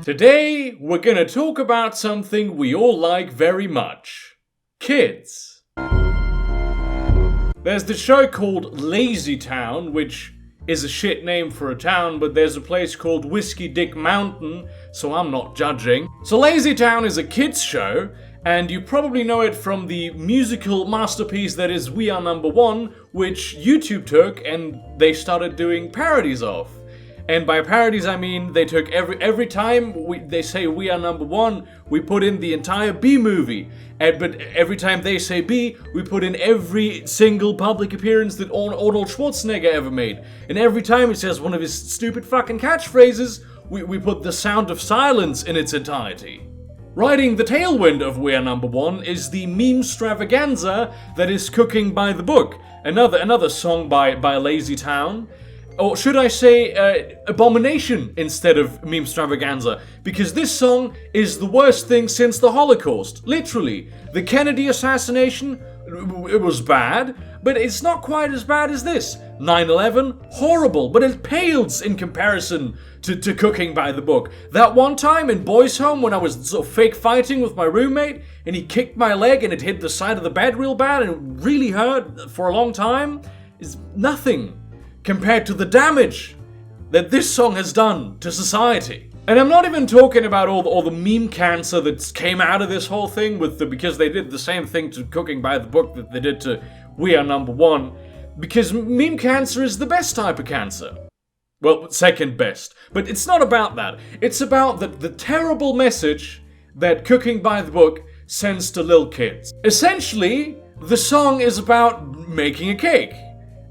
Today, we're gonna talk about something we all like very much. Kids. There's the show called Lazy Town, which is a shit name for a town, but there's a place called Whiskey Dick Mountain, so I'm not judging. So Lazy Town is a kids show, and you probably know it from the musical masterpiece that is We Are Number One, which YouTube took and they started doing parodies of. And by parodies, I mean they took every time they say We Are Number One, we put in the entire B movie. But every time they say B, we put in every single public appearance that Arnold Schwarzenegger ever made. And every time it says one of his stupid fucking catchphrases, we put the sound of silence in its entirety. Riding the tailwind of We Are Number One is the meme Stravaganza that is Cooking by the Book, another song by Lazy Town. Or should I say, Abomination instead of Meme Stravaganza, because this song is the worst thing since the Holocaust, literally. The Kennedy assassination, it was bad, but it's not quite as bad as this. 9/11, horrible, but it pales in comparison to Cooking by the Book. That one time in Boys' Home when I was sort of fake fighting with my roommate, and he kicked my leg and it hit the side of the bed real bad and it really hurt for a long time, is nothing compared to the damage that this song has done to society. And I'm not even talking about all the meme cancer that came out of this whole thing because they did the same thing to Cooking by the Book that they did to We Are Number One, because meme cancer is the best type of cancer. Well, second best. But it's not about that. It's about the terrible message that Cooking by the Book sends to little kids. Essentially, the song is about making a cake.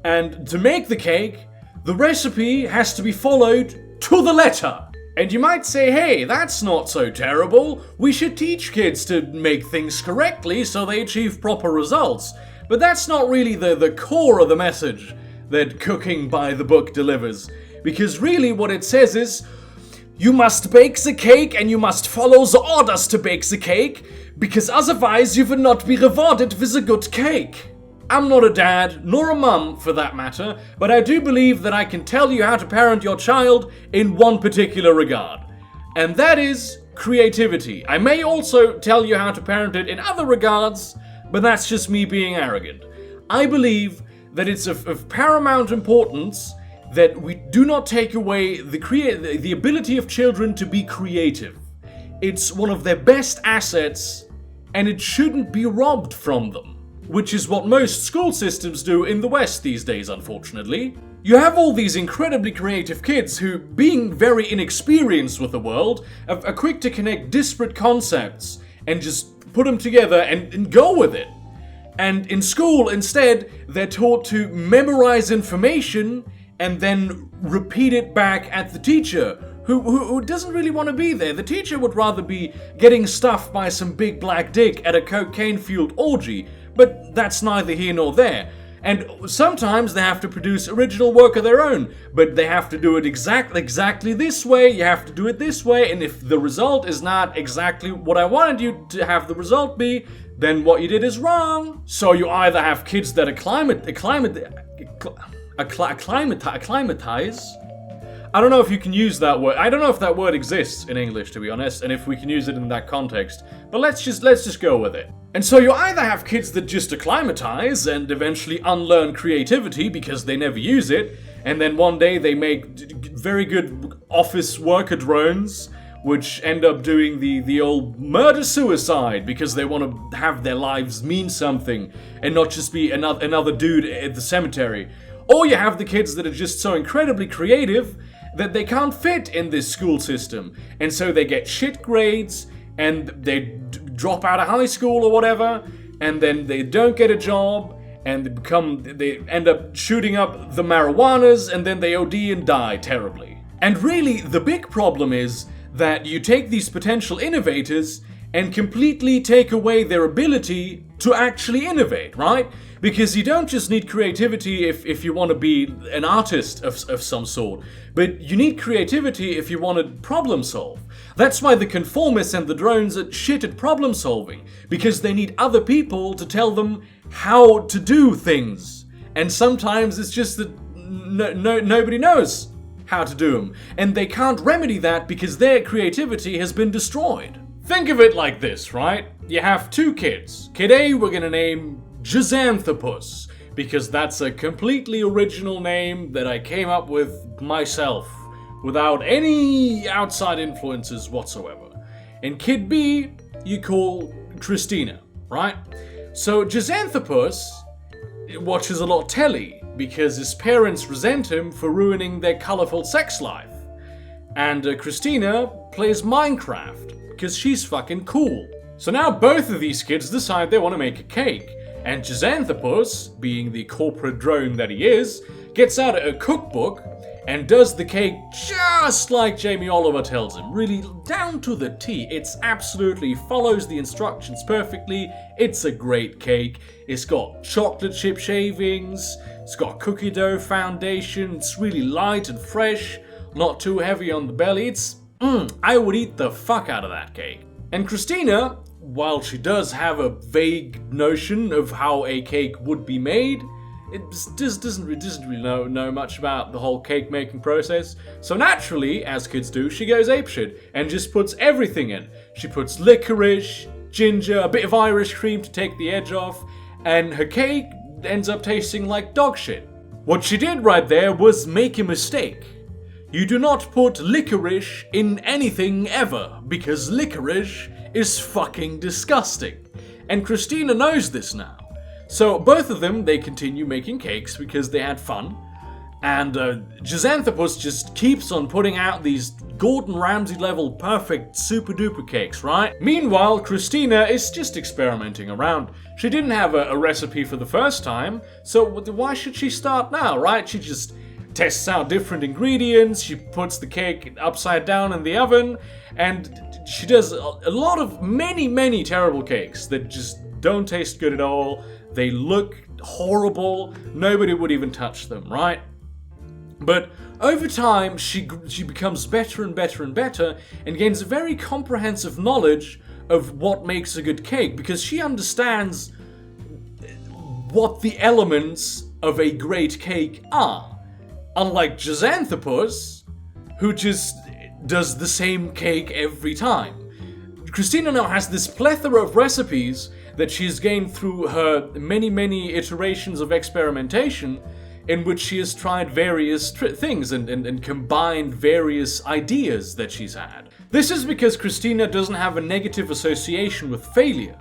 And to make the cake, the recipe has to be followed to the letter. And you might say, hey, that's not so terrible. We should teach kids to make things correctly so they achieve proper results. But that's not really the core of the message that Cooking by the Book delivers. Because really what it says is, you must bake the cake and you must follow the orders to bake the cake, because otherwise you will not be rewarded with a good cake. I'm not a dad, nor a mum for that matter, but I do believe that I can tell you how to parent your child in one particular regard. And that is creativity. I may also tell you how to parent it in other regards, but that's just me being arrogant. I believe that it's of paramount importance that we do not take away the ability of children to be creative. It's one of their best assets, and it shouldn't be robbed from them. Which is what most school systems do in the West these days, unfortunately. You have all these incredibly creative kids who, being very inexperienced with the world, are quick to connect disparate concepts and just put them together and go with it. And in school, instead, they're taught to memorize information and then repeat it back at the teacher, who doesn't really want to be there. The teacher would rather be getting stuffed by some big black dick at a cocaine-fueled orgy. But that's neither here nor there. And sometimes they have to produce original work of their own, but they have to do it exactly this way, you have to do it this way, and if the result is not exactly what I wanted you to have the result be, then what you did is wrong. So you either have kids that acclimatize. I don't know if you can use that word. I don't know if that word exists in English, to be honest, and if we can use it in that context. But let's just go with it. And so you either have kids that just acclimatize and eventually unlearn creativity because they never use it, and then one day they make very good office worker drones, which end up doing the old murder-suicide because they want to have their lives mean something and not just be another dude at the cemetery. Or you have the kids that are just so incredibly creative that they can't fit in this school system, and so they get shit grades, and they drop out of high school or whatever, and then they don't get a job, and they end up shooting up the marijuanas, and then they OD and die terribly. And really, the big problem is that you take these potential innovators and completely take away their ability to actually innovate, right? Because you don't just need creativity if you want to be an artist of some sort, but you need creativity if you want to problem solve. That's why the conformists and the drones are shit at problem solving, because they need other people to tell them how to do things. And sometimes it's just that nobody knows. how to do them, and they can't remedy that because their creativity has been destroyed. Think of it like this, right? You have two kids. Kid A we're gonna name Jizanthropus, because that's a completely original name that I came up with myself, without any outside influences whatsoever. And Kid B, you call Christina, right? So Jizanthropus watches a lot of telly, because his parents resent him for ruining their colourful sex life. And Christina plays Minecraft, because she's fucking cool. So now both of these kids decide they want to make a cake, and Jizanthropus, being the corporate drone that he is, gets out a cookbook and does the cake just like Jamie Oliver tells him, really down to the T. It's absolutely follows the instructions perfectly. It's a great cake. It's got chocolate chip shavings, it's got cookie dough foundation, it's really light and fresh, not too heavy on the belly. I would eat the fuck out of that cake. And Christina, while she does have a vague notion of how a cake would be made, it just doesn't really know much about the whole cake making process. So naturally, as kids do, she goes apeshit and just puts everything in. She puts licorice, ginger, a bit of Irish cream to take the edge off, and her cake ends up tasting like dog shit. What she did right there was make a mistake. You do not put licorice in anything ever, because licorice is fucking disgusting. And Christina knows this now. So both of them, they continue making cakes because they had fun. And Jizanthropus just keeps on putting out these Gordon Ramsay level perfect super duper cakes, right? Meanwhile, Christina is just experimenting around. She didn't have a recipe for the first time, so why should she start now, right? She just tests out different ingredients, she puts the cake upside down in the oven, and she does a lot of many terrible cakes that just don't taste good at all. They look horrible. Nobody would even touch them, right? But over time, she becomes better and better and better and gains a very comprehensive knowledge of what makes a good cake, because she understands what the elements of a great cake are. Unlike Jizanthropus, who just does the same cake every time. Christina now has this plethora of recipes that she's gained through her many iterations of experimentation, in which she has tried various things and combined various ideas that she's had. This is because Christina doesn't have a negative association with failure.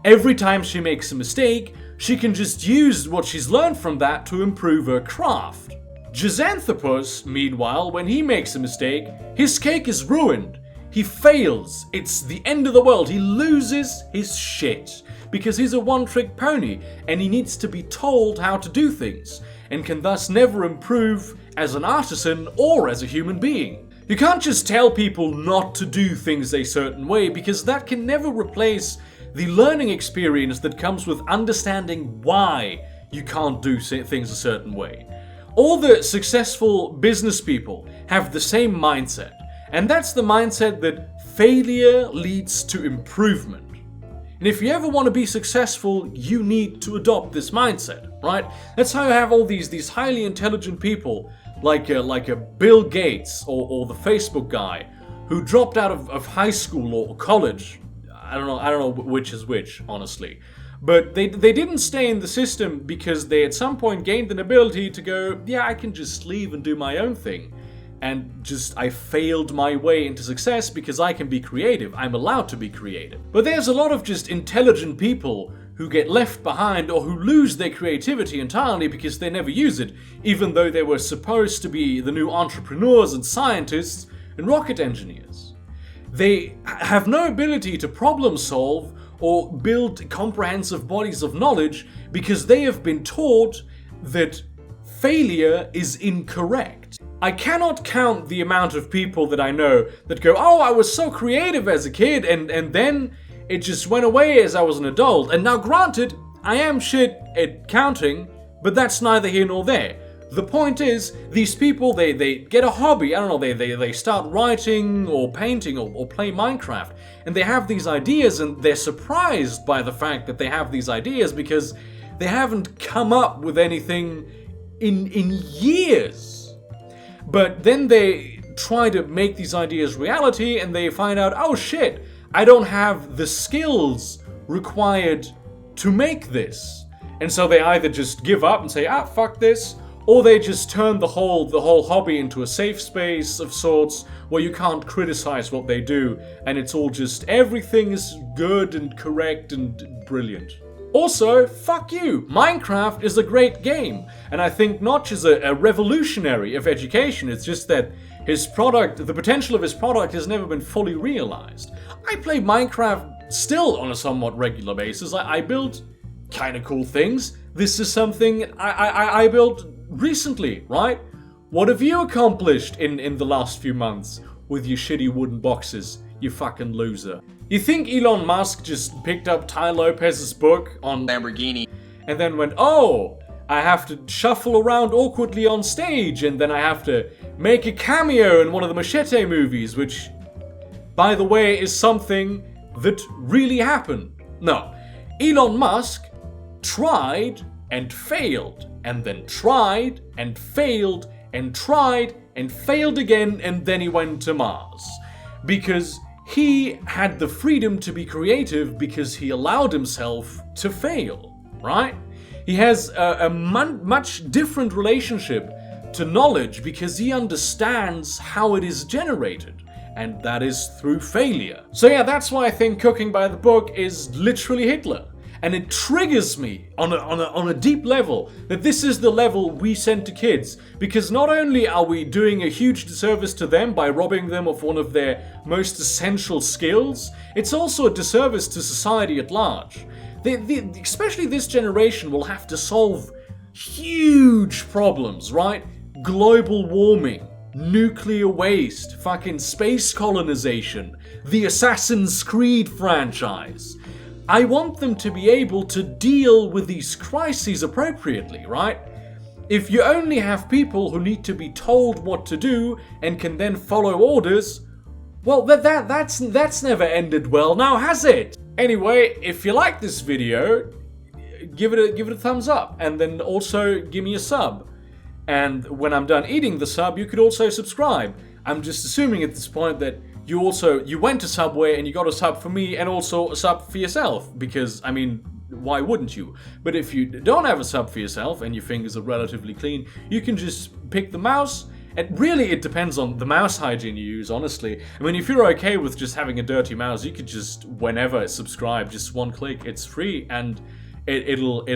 Every time she makes a mistake, she can just use what she's learned from that to improve her craft. Jizanthropus, meanwhile, when he makes a mistake, his cake is ruined. He fails. It's the end of the world. He loses his shit because he's a one-trick pony and he needs to be told how to do things and can thus never improve as an artisan or as a human being. You can't just tell people not to do things a certain way, because that can never replace the learning experience that comes with understanding why you can't do things a certain way. All the successful business people have the same mindset, and that's the mindset that failure leads to improvement. And if you ever want to be successful, you need to adopt this mindset, right? That's how you have all these highly intelligent people, like a Bill Gates or the Facebook guy, who dropped out of high school or college. I don't know which is which, honestly. But they didn't stay in the system because they at some point gained an ability to go, yeah, I can just leave and do my own thing. And I failed my way into success because I can be creative. I'm allowed to be creative. But there's a lot of just intelligent people who get left behind or who lose their creativity entirely because they never use it, even though they were supposed to be the new entrepreneurs and scientists and rocket engineers. They have no ability to problem solve or build comprehensive bodies of knowledge because they have been taught that failure is incorrect. I cannot count the amount of people that I know that go, oh, I was so creative as a kid and then it just went away as I was an adult. And now granted, I am shit at counting, but that's neither here nor there. The point is, these people, they get a hobby, I don't know, they start writing or painting or play Minecraft, and they have these ideas and they're surprised by the fact that they have these ideas because they haven't come up with anything in years. But then they try to make these ideas reality and they find out, oh shit, I don't have the skills required to make this. And so they either just give up and say, fuck this, or they just turn the whole hobby into a safe space of sorts where you can't criticize what they do, and it's all just everything is good and correct and brilliant. Also, fuck you! Minecraft is a great game, and I think Notch is a revolutionary of education. It's just that his product, the potential of his product has never been fully realized. I play Minecraft still on a somewhat regular basis. I build kind of cool things. This is something I built recently, right? What have you accomplished in the last few months with your shitty wooden boxes, you fucking loser? You think Elon Musk just picked up Ty Lopez's book on Lamborghini and then went, oh, I have to shuffle around awkwardly on stage and then I have to make a cameo in one of the Machete movies, which, by the way, is something that really happened. No, Elon Musk tried and failed, and then tried and failed and tried and failed again, and then he went to Mars. Because he had the freedom to be creative because he allowed himself to fail, right? He has a much different relationship to knowledge because he understands how it is generated, and that is through failure. So yeah, that's why I think Cooking by the Book is literally Hitler. And it triggers me on a deep level that this is the level we send to kids. Because not only are we doing a huge disservice to them by robbing them of one of their most essential skills, it's also a disservice to society at large. Especially this generation will have to solve huge problems, right? Global warming, nuclear waste, fucking space colonization, the Assassin's Creed franchise. I want them to be able to deal with these crises appropriately, right? If you only have people who need to be told what to do and can then follow orders, well, that's never ended well now, has it? Anyway, if you like this video, give it a thumbs up, and then also give me a sub. And when I'm done eating the sub, you could also subscribe. I'm just assuming at this point that you went to Subway and you got a sub for me and also a sub for yourself, because, I mean, why wouldn't you? But if you don't have a sub for yourself and your fingers are relatively clean, you can just pick the mouse, and really it depends on the mouse hygiene you use, honestly. I mean, if you're okay with just having a dirty mouse, you could just, whenever, subscribe, just one click, it's free, and it'll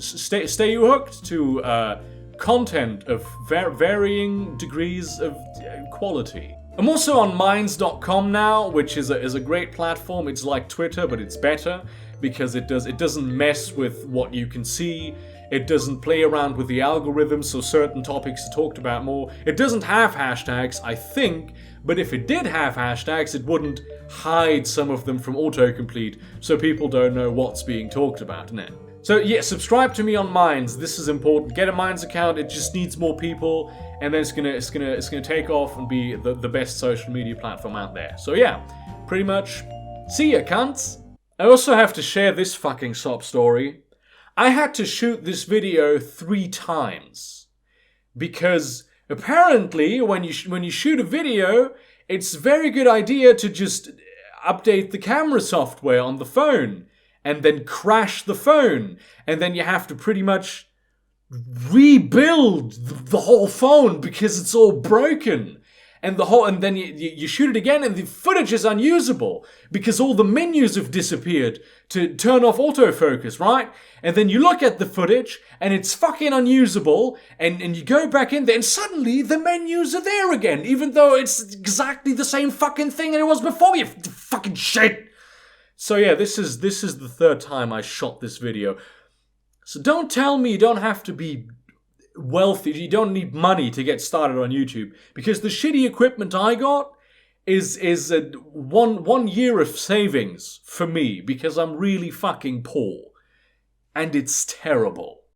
stay you hooked to content of varying degrees of quality. I'm also on Minds.com now, which is a great platform. It's like Twitter, but it's better because it doesn't mess with what you can see. It doesn't play around with the algorithm, so certain topics are talked about more. It doesn't have hashtags, I think, but if it did have hashtags, it wouldn't hide some of them from autocomplete, so people don't know what's being talked about in it. So yeah, subscribe to me on Minds. This is important. Get a Minds account. It just needs more people, and then it's gonna take off and be the best social media platform out there. So yeah, pretty much. See ya, cunts. I also have to share this fucking sob story. I had to shoot this video 3 times because apparently when you shoot a video, it's a very good idea to just update the camera software on the phone and then crash the phone, and then you have to pretty much rebuild the whole phone because it's all broken. And then you shoot it again and the footage is unusable because all the menus have disappeared to turn off autofocus, right? And then you look at the footage and it's fucking unusable, and you go back in there and suddenly the menus are there again, even though it's exactly the same fucking thing that it was before, you fucking shit. So yeah, this is the 3rd time I shot this video. So don't tell me you don't have to be wealthy, you don't need money to get started on YouTube, because the shitty equipment I got is one year of savings for me because I'm really fucking poor, and it's terrible.